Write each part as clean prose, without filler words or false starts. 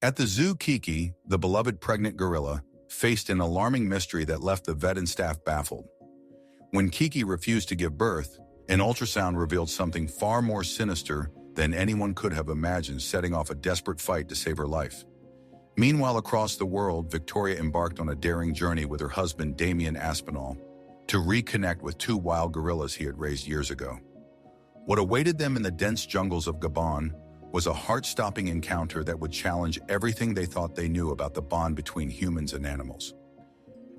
At the zoo, Kiki, the beloved pregnant gorilla, faced an alarming mystery that left the vet and staff baffled. When Kiki refused to give birth, an ultrasound revealed something far more sinister than anyone could have imagined, setting off a desperate fight to save her life. Meanwhile, across the world, Victoria embarked on a daring journey with her husband, Damien Aspinall, to reconnect with two wild gorillas he had raised years ago. What awaited them in the dense jungles of Gabon was a heart-stopping encounter that would challenge everything they thought they knew about the bond between humans and animals.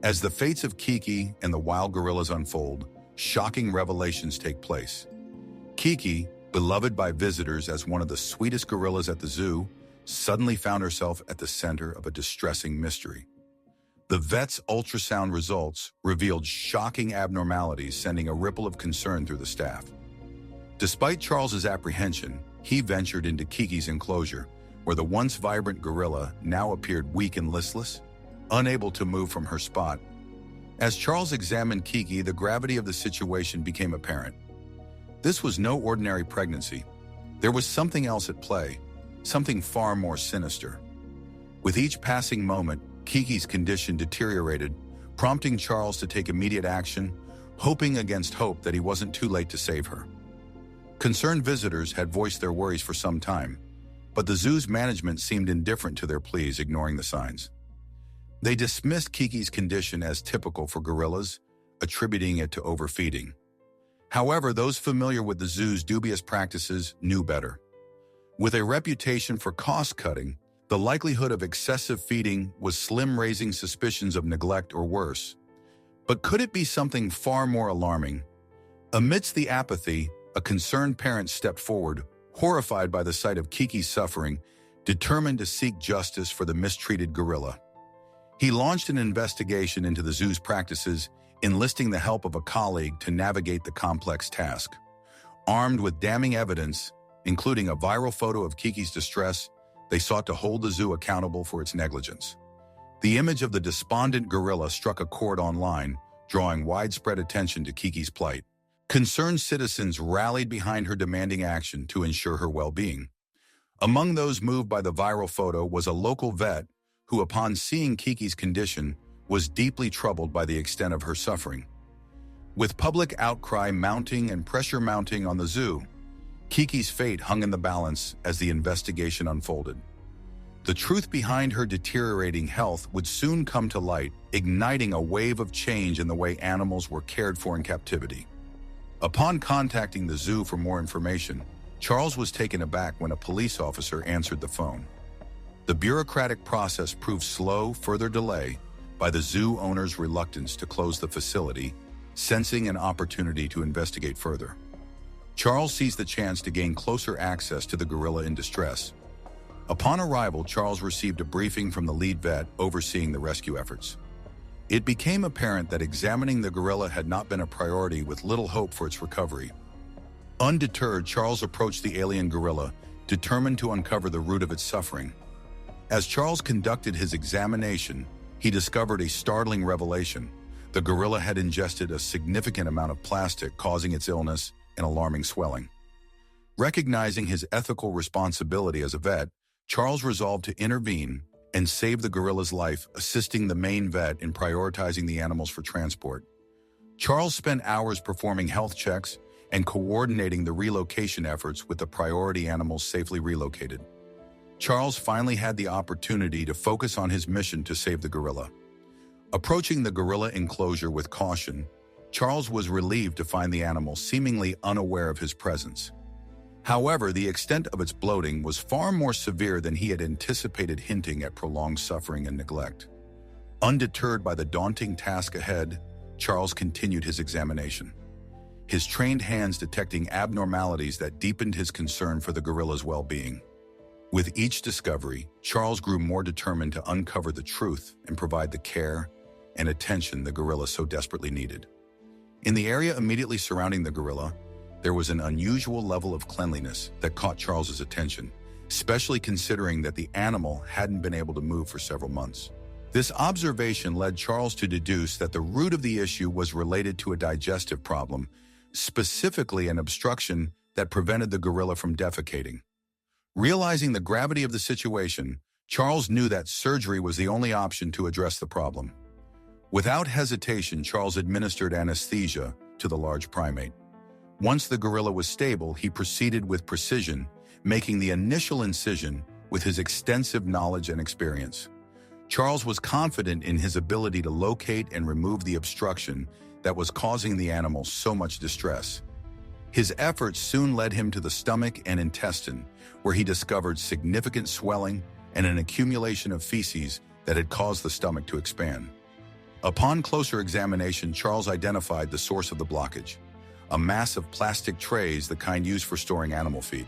As the fates of Kiki and the wild gorillas unfold, shocking revelations take place. Kiki, beloved by visitors as one of the sweetest gorillas at the zoo, suddenly found herself at the center of a distressing mystery. The vet's ultrasound results revealed shocking abnormalities, sending a ripple of concern through the staff. Despite Charles's apprehension, he ventured into Kiki's enclosure, where the once vibrant gorilla now appeared weak and listless, unable to move from her spot. As Charles examined Kiki, the gravity of the situation became apparent. This was no ordinary pregnancy. There was something else at play, something far more sinister. With each passing moment, Kiki's condition deteriorated, prompting Charles to take immediate action, hoping against hope that he wasn't too late to save her. Concerned visitors had voiced their worries for some time, but the zoo's management seemed indifferent to their pleas, ignoring the signs. They dismissed Kiki's condition as typical for gorillas, attributing it to overfeeding. However, those familiar with the zoo's dubious practices knew better. With a reputation for cost-cutting, the likelihood of excessive feeding was slim, raising suspicions of neglect or worse. But could it be something far more alarming? Amidst the apathy, a concerned parent stepped forward, horrified by the sight of Kiki's suffering, determined to seek justice for the mistreated gorilla. He launched an investigation into the zoo's practices, enlisting the help of a colleague to navigate the complex task. Armed with damning evidence, including a viral photo of Kiki's distress, they sought to hold the zoo accountable for its negligence. The image of the despondent gorilla struck a chord online, drawing widespread attention to Kiki's plight. Concerned citizens rallied behind her, demanding action to ensure her well-being. Among those moved by the viral photo was a local vet who, upon seeing Kiki's condition, was deeply troubled by the extent of her suffering. With public outcry mounting and pressure mounting on the zoo, Kiki's fate hung in the balance as the investigation unfolded. The truth behind her deteriorating health would soon come to light, igniting a wave of change in the way animals were cared for in captivity. Upon contacting the zoo for more information, Charles was taken aback when a police officer answered the phone. The bureaucratic process proved slow, further delay by the zoo owner's reluctance to close the facility, sensing an opportunity to investigate further. Charles seized the chance to gain closer access to the gorilla in distress. Upon arrival, Charles received a briefing from the lead vet overseeing the rescue efforts. It became apparent that examining the gorilla had not been a priority, with little hope for its recovery. Undeterred, Charles approached the alien gorilla, determined to uncover the root of its suffering. As Charles conducted his examination, he discovered a startling revelation. The gorilla had ingested a significant amount of plastic, causing its illness and alarming swelling. Recognizing his ethical responsibility as a vet, Charles resolved to intervene and save the gorilla's life, assisting the main vet in prioritizing the animals for transport. Charles spent hours performing health checks and coordinating the relocation efforts with the priority animals safely relocated. Charles finally had the opportunity to focus on his mission to save the gorilla. Approaching the gorilla enclosure with caution, Charles was relieved to find the animal seemingly unaware of his presence. However, the extent of its bloating was far more severe than he had anticipated, hinting at prolonged suffering and neglect. Undeterred by the daunting task ahead, Charles continued his examination, his trained hands detecting abnormalities that deepened his concern for the gorilla's well-being. With each discovery, Charles grew more determined to uncover the truth and provide the care and attention the gorilla so desperately needed. In the area immediately surrounding the gorilla, there was an unusual level of cleanliness that caught Charles's attention, especially considering that the animal hadn't been able to move for several months. This observation led Charles to deduce that the root of the issue was related to a digestive problem, specifically an obstruction that prevented the gorilla from defecating. Realizing the gravity of the situation, Charles knew that surgery was the only option to address the problem. Without hesitation, Charles administered anesthesia to the large primate. Once the gorilla was stable, he proceeded with precision, making the initial incision with his extensive knowledge and experience. Charles was confident in his ability to locate and remove the obstruction that was causing the animal so much distress. His efforts soon led him to the stomach and intestine, where he discovered significant swelling and an accumulation of feces that had caused the stomach to expand. Upon closer examination, Charles identified the source of the blockage, a mass of plastic trays, the kind used for storing animal feed.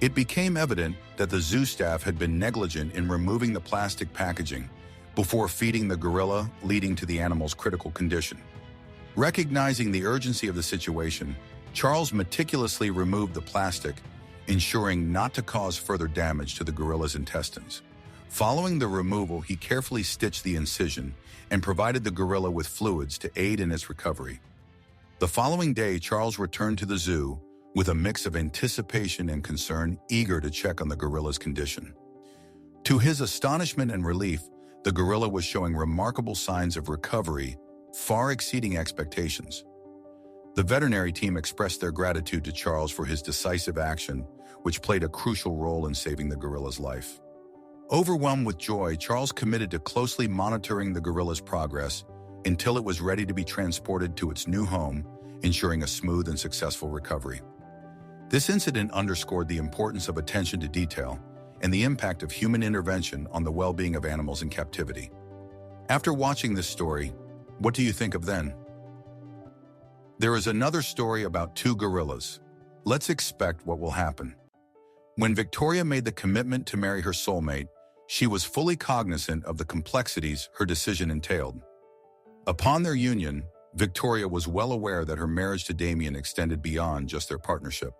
It became evident that the zoo staff had been negligent in removing the plastic packaging before feeding the gorilla, leading to the animal's critical condition. Recognizing the urgency of the situation, Charles meticulously removed the plastic, ensuring not to cause further damage to the gorilla's intestines. Following the removal, he carefully stitched the incision and provided the gorilla with fluids to aid in its recovery. The following day, Charles returned to the zoo with a mix of anticipation and concern, eager to check on the gorilla's condition. To his astonishment and relief, the gorilla was showing remarkable signs of recovery, far exceeding expectations. The veterinary team expressed their gratitude to Charles for his decisive action, which played a crucial role in saving the gorilla's life. Overwhelmed with joy, Charles committed to closely monitoring the gorilla's progress until it was ready to be transported to its new home, ensuring a smooth and successful recovery. This incident underscored the importance of attention to detail and the impact of human intervention on the well-being of animals in captivity. After watching this story, what do you think of then? There is another story about two gorillas. Let's expect what will happen. When Victoria made the commitment to marry her soulmate, she was fully cognizant of the complexities her decision entailed. Upon their union, Victoria was well aware that her marriage to Damien extended beyond just their partnership.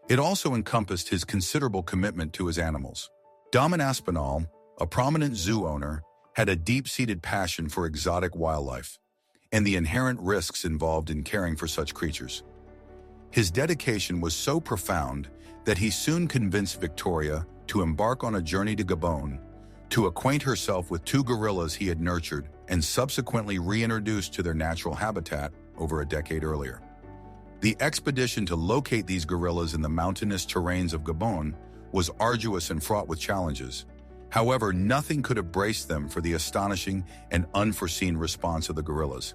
It also encompassed his considerable commitment to his animals. Damien Aspinall, a prominent zoo owner, had a deep-seated passion for exotic wildlife and the inherent risks involved in caring for such creatures. His dedication was so profound that he soon convinced Victoria to embark on a journey to Gabon to acquaint herself with two gorillas he had nurtured and subsequently reintroduced to their natural habitat over a decade earlier. The expedition to locate these gorillas in the mountainous terrains of Gabon was arduous and fraught with challenges. However, nothing could have braced them for the astonishing and unforeseen response of the gorillas.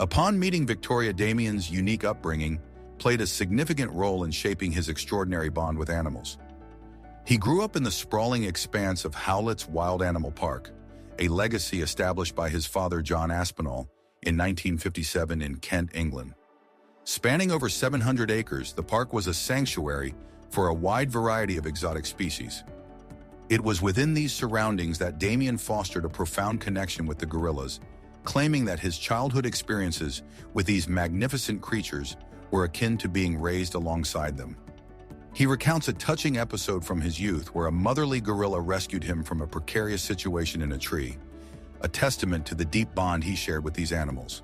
Upon meeting Victoria, Damien's unique upbringing played a significant role in shaping his extraordinary bond with animals. He grew up in the sprawling expanse of Howlett's Wild Animal Park, a legacy established by his father John Aspinall in 1957 in Kent, England. Spanning over 700 acres, the park was a sanctuary for a wide variety of exotic species. It was within these surroundings that Damien fostered a profound connection with the gorillas, claiming that his childhood experiences with these magnificent creatures were akin to being raised alongside them. He recounts a touching episode from his youth where a motherly gorilla rescued him from a precarious situation in a tree, a testament to the deep bond he shared with these animals.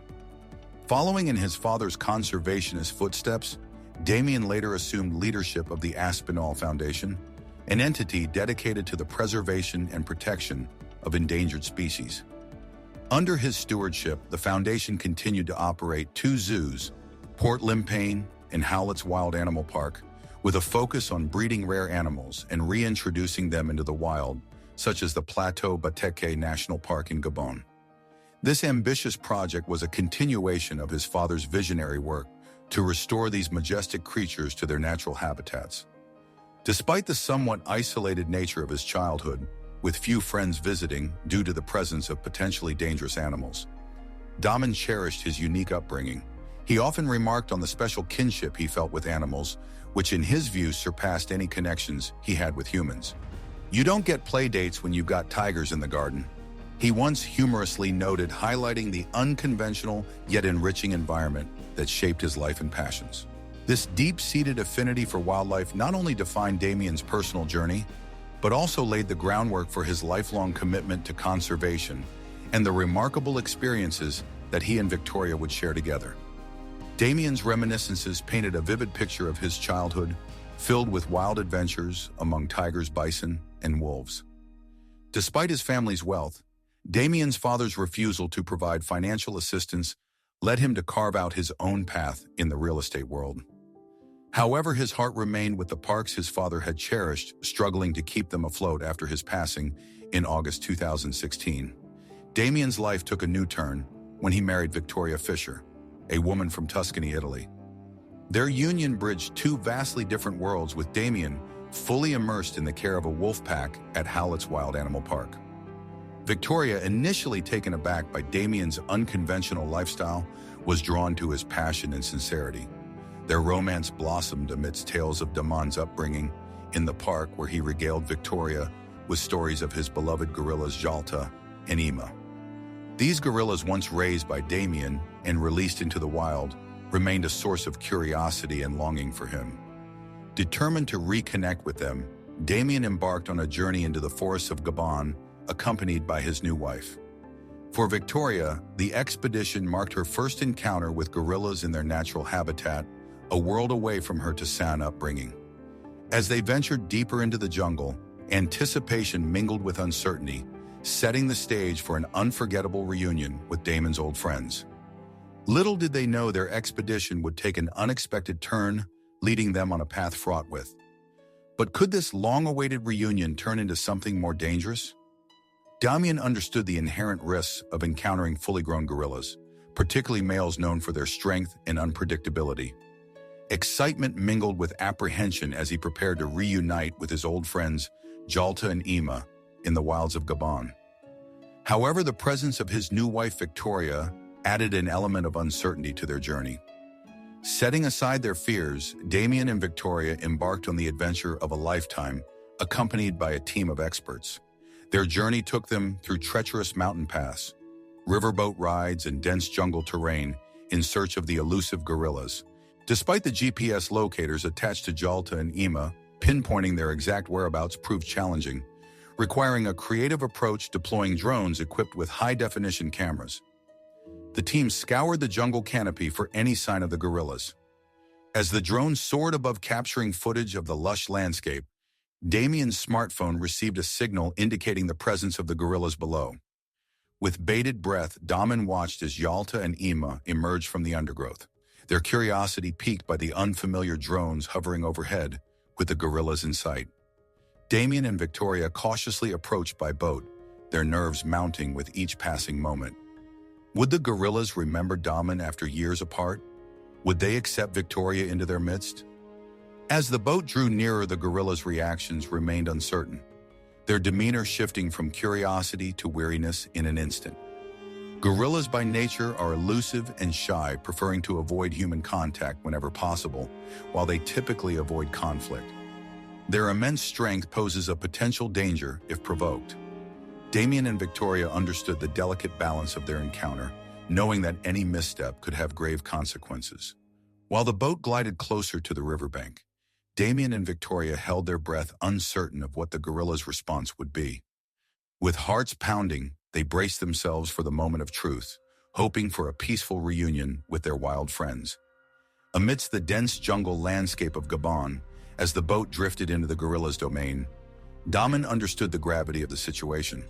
Following in his father's conservationist footsteps, Damien later assumed leadership of the Aspinall Foundation, an entity dedicated to the preservation and protection of endangered species. Under his stewardship, the foundation continued to operate two zoos, Port Limpane and Howlett's Wild Animal Park, with a focus on breeding rare animals and reintroducing them into the wild, such as the Plateau Bateke National Park in Gabon. This ambitious project was a continuation of his father's visionary work to restore these majestic creatures to their natural habitats. Despite the somewhat isolated nature of his childhood, with few friends visiting due to the presence of potentially dangerous animals, Damien cherished his unique upbringing. He often remarked on the special kinship he felt with animals, which in his view surpassed any connections he had with humans. "You don't get play dates when you've got tigers in the garden," he once humorously noted, highlighting the unconventional yet enriching environment that shaped his life and passions. This deep-seated affinity for wildlife not only defined Damien's personal journey, but also laid the groundwork for his lifelong commitment to conservation and the remarkable experiences that he and Victoria would share together. Damien's reminiscences painted a vivid picture of his childhood, filled with wild adventures among tigers, bison, and wolves. Despite his family's wealth, Damien's father's refusal to provide financial assistance led him to carve out his own path in the real estate world. However, his heart remained with the parks his father had cherished, struggling to keep them afloat after his passing in August 2016. Damien's life took a new turn when he married Victoria Fisher, a woman from Tuscany, Italy. Their union bridged two vastly different worlds, with Damien fully immersed in the care of a wolf pack at Howlett's Wild Animal Park. Victoria, initially taken aback by Damien's unconventional lifestyle, was drawn to his passion and sincerity. Their romance blossomed amidst tales of Damon's upbringing in the park, where he regaled Victoria with stories of his beloved gorillas Jalta and Ima. These gorillas, once raised by Damien and released into the wild, remained a source of curiosity and longing for him. Determined to reconnect with them, Damien embarked on a journey into the forests of Gabon, accompanied by his new wife. For Victoria, the expedition marked her first encounter with gorillas in their natural habitat, a world away from her Tassan upbringing. As they ventured deeper into the jungle, anticipation mingled with uncertainty, setting the stage for an unforgettable reunion with Damon's old friends. Little did they know their expedition would take an unexpected turn, leading them on a path fraught with. But could this long-awaited reunion turn into something more dangerous? Damien understood the inherent risks of encountering fully grown gorillas, particularly males known for their strength and unpredictability. Excitement mingled with apprehension as he prepared to reunite with his old friends Jalta and Ima in the wilds of Gabon. However, the presence of his new wife Victoria added an element of uncertainty to their journey. Setting aside their fears, Damien and Victoria embarked on the adventure of a lifetime, accompanied by a team of experts. Their journey took them through treacherous mountain paths, riverboat rides, and dense jungle terrain in search of the elusive gorillas. Despite the GPS locators attached to Jalta and Ima, pinpointing their exact whereabouts proved challenging, requiring a creative approach deploying drones equipped with high-definition cameras. The team scoured the jungle canopy for any sign of the gorillas. As the drone soared above capturing footage of the lush landscape, Damien's smartphone received a signal indicating the presence of the gorillas below. With bated breath, Damien watched as Jalta and Ima emerged from the undergrowth, their curiosity piqued by the unfamiliar drones hovering overhead with the gorillas in sight. Damien and Victoria cautiously approached by boat, their nerves mounting with each passing moment. Would the gorillas remember Damien after years apart? Would they accept Victoria into their midst? As the boat drew nearer, the gorillas' reactions remained uncertain, their demeanor shifting from curiosity to weariness in an instant. Gorillas by nature are elusive and shy, preferring to avoid human contact whenever possible, while they typically avoid conflict. Their immense strength poses a potential danger if provoked. Damien and Victoria understood the delicate balance of their encounter, knowing that any misstep could have grave consequences. While the boat glided closer to the riverbank, Damien and Victoria held their breath, uncertain of what the gorillas' response would be. With hearts pounding, they braced themselves for the moment of truth, hoping for a peaceful reunion with their wild friends. Amidst the dense jungle landscape of Gabon, as the boat drifted into the gorillas' domain, Damien understood the gravity of the situation.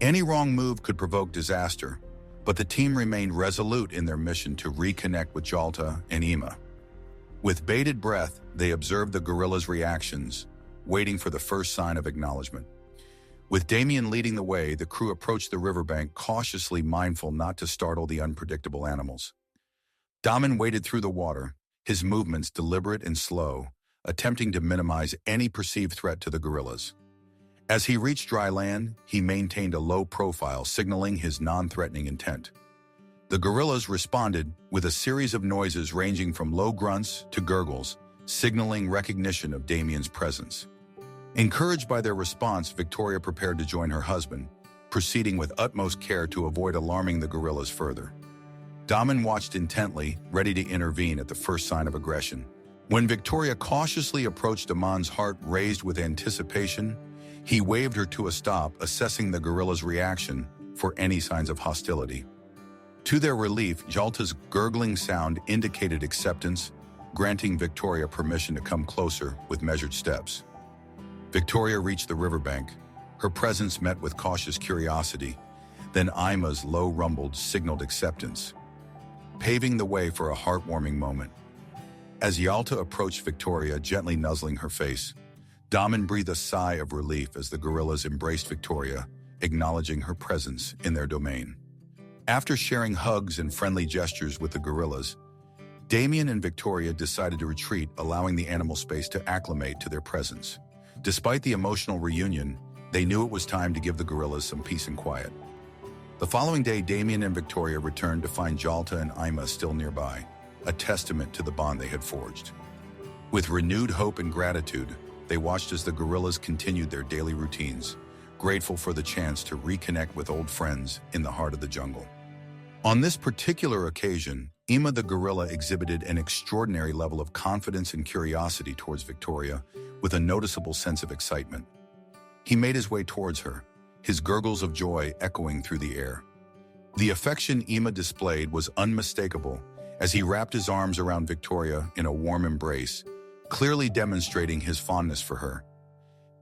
Any wrong move could provoke disaster, but the team remained resolute in their mission to reconnect with Jalta and Ima. With bated breath, they observed the gorillas' reactions, waiting for the first sign of acknowledgement. With Damien leading the way, the crew approached the riverbank, cautiously mindful not to startle the unpredictable animals. Damien waded through the water, his movements deliberate and slow, attempting to minimize any perceived threat to the gorillas. As he reached dry land, he maintained a low profile, signaling his non-threatening intent. The gorillas responded with a series of noises ranging from low grunts to gurgles, signaling recognition of Damien's presence. Encouraged by their response, Victoria prepared to join her husband, proceeding with utmost care to avoid alarming the gorillas further. Damien watched intently, ready to intervene at the first sign of aggression. When Victoria cautiously approached, Damon's heart raised with anticipation. He waved her to a stop, assessing the gorillas' reaction for any signs of hostility. To their relief, Jalta's gurgling sound indicated acceptance, granting Victoria permission to come closer with measured steps. Victoria reached the riverbank, her presence met with cautious curiosity. Then Ima's low rumble signaled acceptance, paving the way for a heartwarming moment. As Yalta approached Victoria, gently nuzzling her face, Daman breathed a sigh of relief as the gorillas embraced Victoria, acknowledging her presence in their domain. After sharing hugs and friendly gestures with the gorillas, Damien and Victoria decided to retreat, allowing the animal space to acclimate to their presence. Despite the emotional reunion, they knew it was time to give the gorillas some peace and quiet. The following day, Damien and Victoria returned to find Jalta and Ima still nearby, a testament to the bond they had forged. With renewed hope and gratitude, they watched as the gorillas continued their daily routines, grateful for the chance to reconnect with old friends in the heart of the jungle. On this particular occasion, Ima the gorilla exhibited an extraordinary level of confidence and curiosity towards Victoria, with a noticeable sense of excitement. He made his way towards her, his gurgles of joy echoing through the air. The affection Ima displayed was unmistakable as he wrapped his arms around Victoria in a warm embrace, clearly demonstrating his fondness for her.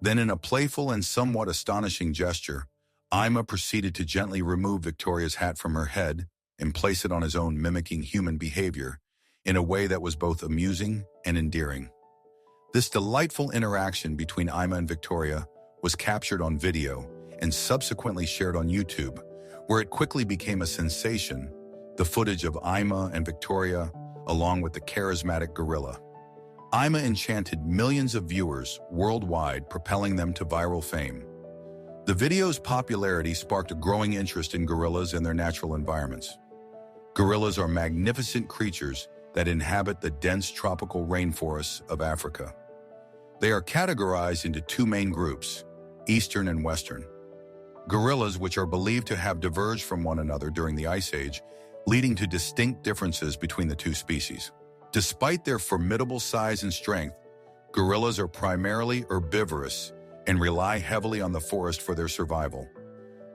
Then, in a playful and somewhat astonishing gesture, Ima proceeded to gently remove Victoria's hat from her head and place it on his own, mimicking human behavior in a way that was both amusing and endearing. This delightful interaction between Ima and Victoria was captured on video and subsequently shared on YouTube, where it quickly became a sensation, the footage of Ima and Victoria, along with the charismatic gorilla. Ima enchanted millions of viewers worldwide, propelling them to viral fame. The video's popularity sparked a growing interest in gorillas and their natural environments. Gorillas are magnificent creatures that inhabit the dense tropical rainforests of Africa. They are categorized into two main groups, Eastern and Western. Gorillas, which are believed to have diverged from one another during the Ice Age, leading to distinct differences between the two species. Despite their formidable size and strength, gorillas are primarily herbivorous and rely heavily on the forest for their survival.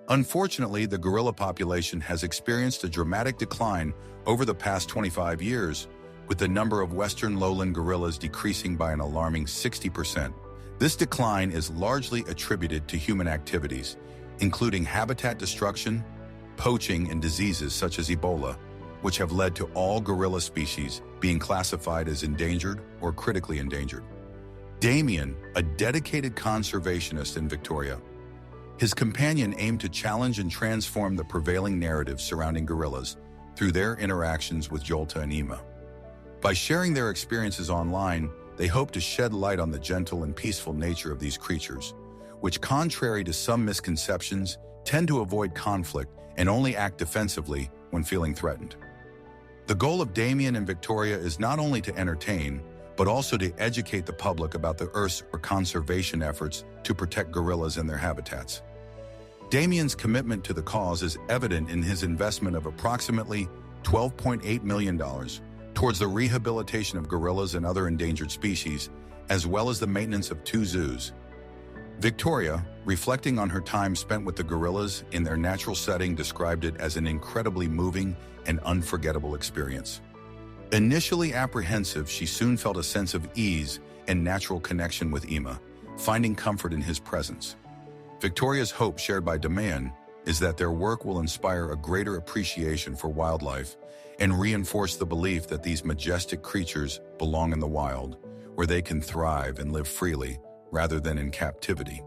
Unfortunately, the gorilla population has experienced a dramatic decline over the past 25 years, with the number of Western lowland gorillas decreasing by an alarming 60%. This decline is largely attributed to human activities, including habitat destruction, poaching, and diseases such as Ebola, which have led to all gorilla species being classified as endangered or critically endangered. Damien, a dedicated conservationist in Victoria, his companion aimed to challenge and transform the prevailing narrative surrounding gorillas through their interactions with Jolta and Ima. By sharing their experiences online, they hope to shed light on the gentle and peaceful nature of these creatures, which, contrary to some misconceptions, tend to avoid conflict and only act defensively when feeling threatened. The goal of Damien and Victoria is not only to entertain, but also to educate the public about the Earth's conservation efforts to protect gorillas and their habitats. Damien's commitment to the cause is evident in his investment of approximately $12.8 million towards the rehabilitation of gorillas and other endangered species, as well as the maintenance of 2 zoos. Victoria, reflecting on her time spent with the gorillas in their natural setting, described it as an incredibly moving and unforgettable experience. Initially apprehensive, she soon felt a sense of ease and natural connection with Ima, finding comfort in his presence. Victoria's hope, shared by Daman, is that their work will inspire a greater appreciation for wildlife and reinforce the belief that these majestic creatures belong in the wild, where they can thrive and live freely rather than in captivity.